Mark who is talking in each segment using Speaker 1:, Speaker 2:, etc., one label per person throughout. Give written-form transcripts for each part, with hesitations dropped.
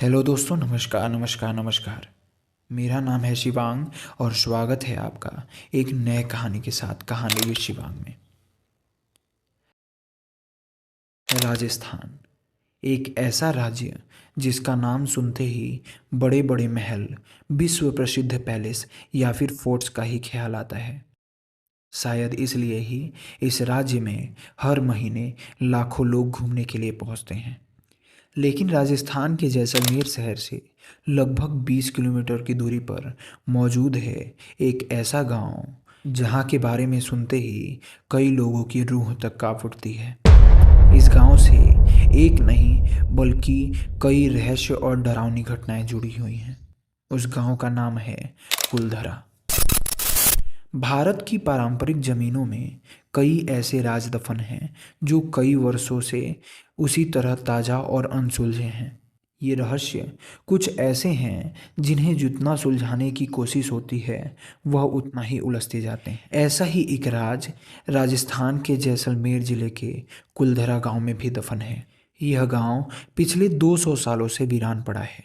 Speaker 1: Hello दोस्तों, नमस्कार नमस्कार नमस्कार। मेरा नाम है शिवांग और स्वागत है आपका एक नए कहानी के साथ कहानी विद शिवांग में। राजस्थान एक ऐसा राज्य जिसका नाम सुनते ही बड़े बड़े महल, विश्व प्रसिद्ध पैलेस या फिर फोर्ट्स का ही ख्याल आता है। शायद इसलिए ही इस राज्य में हर महीने लाखों लोग घूमने के लिए पहुंचते हैं। लेकिन राजस्थान के जैसलमेर शहर से लगभग 20 किलोमीटर की दूरी पर मौजूद है एक ऐसा गांव जहां के बारे में सुनते ही कई लोगों की रूह तक कांप उठती है। इस गांव से एक नहीं बल्कि कई रहस्य और डरावनी घटनाएं जुड़ी हुई हैं। उस गांव का नाम है कुलधरा। भारत की पारंपरिक जमीनों में कई ऐसे राज दफन हैं जो कई वर्षों से उसी तरह ताज़ा और अनसुलझे हैं। ये रहस्य कुछ ऐसे हैं जिन्हें जितना सुलझाने की कोशिश होती है वह उतना ही उलझते जाते हैं। ऐसा ही एक राज राजस्थान के जैसलमेर जिले के कुलधरा गांव में भी दफन है। यह गांव पिछले 200 सालों से वीरान पड़ा है।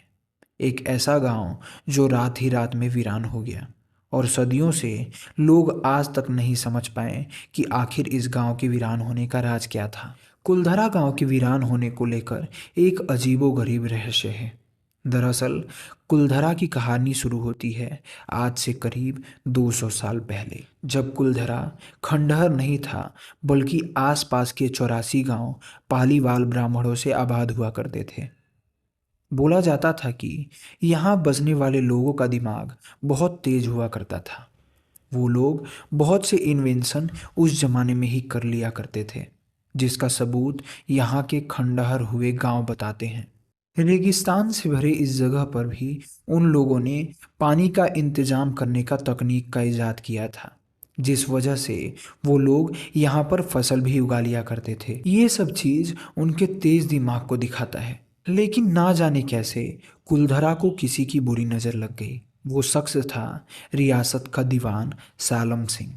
Speaker 1: एक ऐसा गांव जो रात ही रात में वीरान हो गया और सदियों से लोग आज तक नहीं समझ पाए कि आखिर इस गांव के वीरान होने का राज क्या था। कुलधरा गांव के वीरान होने को लेकर एक अजीबोगरीब रहस्य है। दरअसल कुलधरा की कहानी शुरू होती है आज से करीब 200 साल पहले, जब कुलधरा खंडहर नहीं था बल्कि आसपास के 84 गांव पालीवाल ब्राह्मणों से आबाद हुआ करते थे। बोला जाता था कि यहाँ बसने वाले लोगों का दिमाग बहुत तेज हुआ करता था। वो लोग बहुत से इन्वेंशन उस जमाने में ही कर लिया करते थे, जिसका सबूत यहाँ के खंडहर हुए गांव बताते हैं। रेगिस्तान से भरे इस जगह पर भी उन लोगों ने पानी का इंतजाम करने का तकनीक का इजाद किया था, जिस वजह से वो लोग यहाँ पर फसल भी उगा लिया करते थे। ये सब चीज़ उनके तेज दिमाग को दिखाता है। लेकिन ना जाने कैसे कुलधरा को किसी की बुरी नज़र लग गई। वो शख्स था रियासत का दीवान सालम सिंह,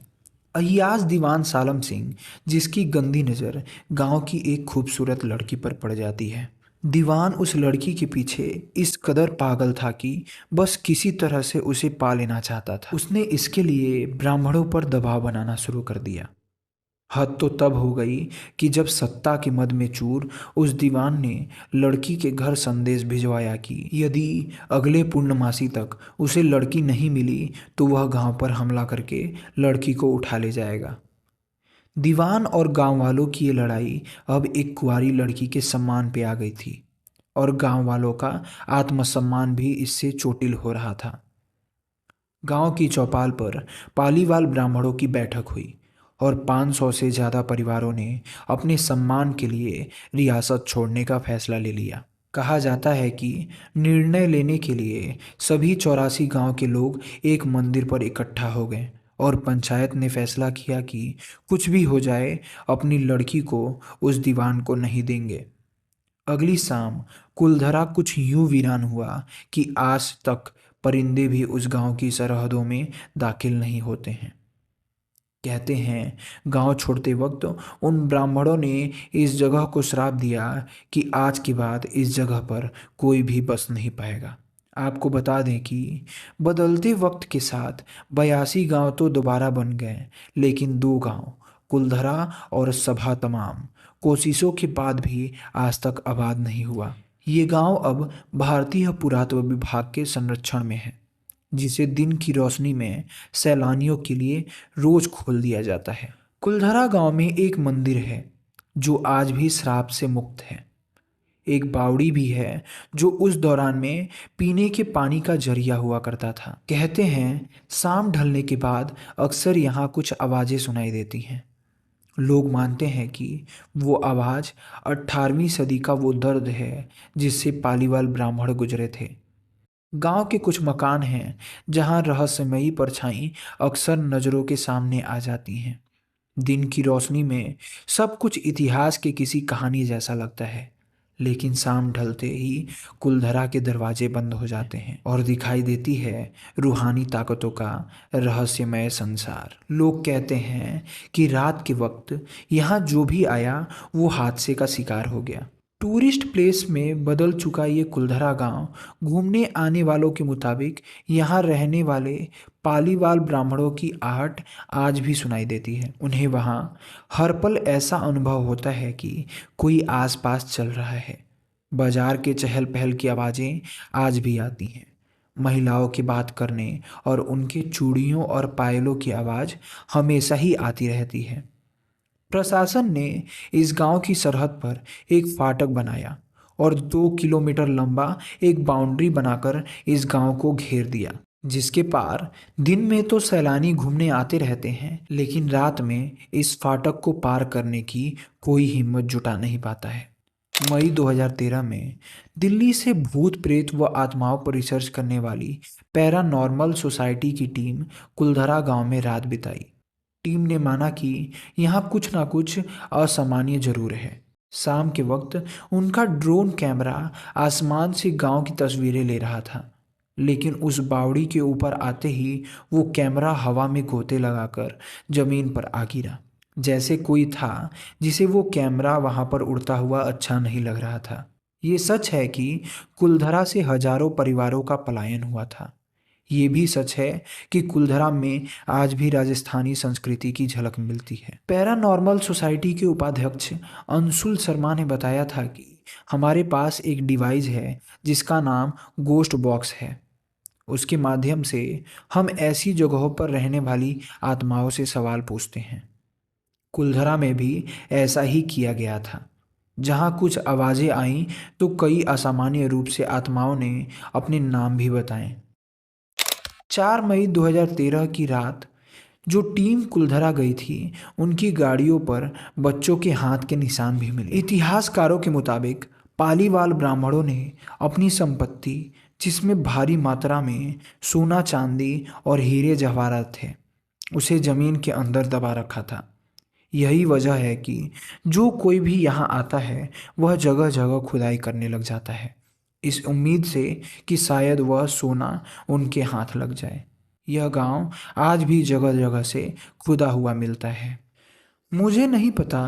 Speaker 1: अय्याज दीवान सालम सिंह, जिसकी गंदी नज़र गांव की एक खूबसूरत लड़की पर पड़ जाती है। दीवान उस लड़की के पीछे इस कदर पागल था कि बस किसी तरह से उसे पा लेना चाहता था। उसने इसके लिए ब्राह्मणों पर दबाव बनाना शुरू कर दिया। हद तो तब हो गई कि जब सत्ता के मद में चूर उस दीवान ने लड़की के घर संदेश भिजवाया कि यदि अगले पूर्णमासी तक उसे लड़की नहीं मिली तो वह गांव पर हमला करके लड़की को उठा ले जाएगा। दीवान और गांव वालों की ये लड़ाई अब एक कुंवारी लड़की के सम्मान पे आ गई थी और गांव वालों का आत्मसम्मान भी इससे चोटिल हो रहा था। गांव की चौपाल पर पालीवाल ब्राह्मणों की बैठक हुई और 500 से ज़्यादा परिवारों ने अपने सम्मान के लिए रियासत छोड़ने का फैसला ले लिया। कहा जाता है कि निर्णय लेने के लिए सभी 84 गांव के लोग एक मंदिर पर इकट्ठा हो गए और पंचायत ने फैसला किया कि कुछ भी हो जाए अपनी लड़की को उस दीवान को नहीं देंगे। अगली शाम कुलधरा कुछ यूं वीरान हुआ कि आज तक परिंदे भी उस गांव की सरहदों में दाखिल नहीं होते हैं। कहते हैं गांव छोड़ते वक्त उन ब्राह्मणों ने इस जगह को श्राप दिया कि आज के बाद इस जगह पर कोई भी बस नहीं पाएगा। आपको बता दें कि बदलते वक्त के साथ 82 गांव तो दोबारा बन गए, लेकिन 2 गांव कुलधरा और सभा तमाम कोशिशों के बाद भी आज तक आबाद नहीं हुआ। ये गांव अब भारतीय पुरातत्व विभाग के संरक्षण में है, जिसे दिन की रोशनी में सैलानियों के लिए रोज खोल दिया जाता है। कुलधरा गांव में एक मंदिर है जो आज भी श्राप से मुक्त है। एक बावड़ी भी है जो उस दौरान में पीने के पानी का जरिया हुआ करता था। कहते हैं शाम ढलने के बाद अक्सर यहाँ कुछ आवाज़ें सुनाई देती हैं। लोग मानते हैं कि वो आवाज़ 18वीं सदी का वो दर्द है जिससे पालीवाल ब्राह्मण गुजरे थे। गांव के कुछ मकान हैं जहां रहस्यमयी परछाई अक्सर नज़रों के सामने आ जाती हैं। दिन की रोशनी में सब कुछ इतिहास के किसी कहानी जैसा लगता है, लेकिन शाम ढलते ही कुलधरा के दरवाजे बंद हो जाते हैं और दिखाई देती है रूहानी ताकतों का रहस्यमय संसार। लोग कहते हैं कि रात के वक्त यहाँ जो भी आया वो हादसे का शिकार हो गया, टूरिस्ट प्लेस में बदल चुका ये कुलधरा गांव घूमने आने वालों के मुताबिक यहाँ रहने वाले पालीवाल ब्राह्मणों की आहट आज भी सुनाई देती है। उन्हें वहाँ हर पल ऐसा अनुभव होता है कि कोई आसपास चल रहा है। बाजार के चहल पहल की आवाज़ें आज भी आती हैं। महिलाओं की बात करने और उनके चूड़ियों और पायलों की आवाज़ हमेशा ही आती रहती है। प्रशासन ने इस गांव की सरहद पर एक फाटक बनाया और 2 किलोमीटर लंबा एक बाउंड्री बनाकर इस गांव को घेर दिया, जिसके पार दिन में तो सैलानी घूमने आते रहते हैं, लेकिन रात में इस फाटक को पार करने की कोई हिम्मत जुटा नहीं पाता है। मई 2013 में दिल्ली से भूत प्रेत व आत्माओं पर रिसर्च करने वाली पैरानॉर्मल सोसाइटी की टीम कुलधरा गांव में रात बिताई। टीम ने माना कि यहाँ कुछ ना कुछ असामान्य जरूर है। शाम के वक्त उनका ड्रोन कैमरा आसमान से गांव की तस्वीरें ले रहा था, लेकिन उस बावड़ी के ऊपर आते ही वो कैमरा हवा में गोते लगाकर जमीन पर आ गिरा। जैसे कोई था जिसे वो कैमरा वहां पर उड़ता हुआ अच्छा नहीं लग रहा था। ये सच है कि कुलधरा से हजारों परिवारों का पलायन हुआ था। ये भी सच है कि कुलधरा में आज भी राजस्थानी संस्कृति की झलक मिलती है। पैरानॉर्मल सोसाइटी के उपाध्यक्ष अंशुल शर्मा ने बताया था कि हमारे पास एक डिवाइस है जिसका नाम गोस्ट बॉक्स है। उसके माध्यम से हम ऐसी जगहों पर रहने वाली आत्माओं से सवाल पूछते हैं। कुलधरा में भी ऐसा ही किया गया था। जहाँ कुछ आवाज़ें आईं तो कई असामान्य रूप से आत्माओं ने अपने नाम भी बताए। 4 मई 2013 की रात जो टीम कुलधरा गई थी, उनकी गाड़ियों पर बच्चों के हाथ के निशान भी मिले। इतिहासकारों के मुताबिक पालीवाल ब्राह्मणों ने अपनी संपत्ति, जिसमें भारी मात्रा में सोना चांदी और हीरे जवाहरात थे, उसे जमीन के अंदर दबा रखा था। यही वजह है कि जो कोई भी यहाँ आता है वह जगह जगह खुदाई करने लग जाता है, इस उम्मीद से कि शायद वह सोना उनके हाथ लग जाए। यह गांव आज भी जगह जगह से खुदा हुआ मिलता है। मुझे नहीं पता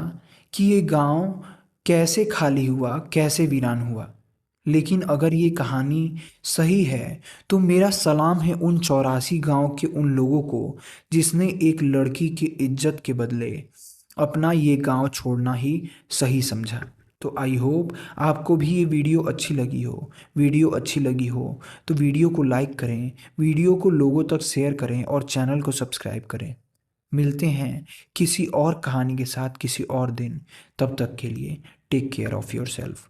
Speaker 1: कि ये गांव कैसे खाली हुआ, कैसे वीरान हुआ, लेकिन अगर ये कहानी सही है तो मेरा सलाम है उन 84 गांव के उन लोगों को जिसने एक लड़की की इज्जत के बदले अपना ये गांव छोड़ना ही सही समझा। तो आई होप आपको भी ये वीडियो अच्छी लगी हो। वीडियो अच्छी लगी हो तो वीडियो को लाइक करें, वीडियो को लोगों तक शेयर करें और चैनल को सब्सक्राइब करें। मिलते हैं किसी और कहानी के साथ किसी और दिन। तब तक के लिए टेक केयर ऑफ़ योरसेल्फ।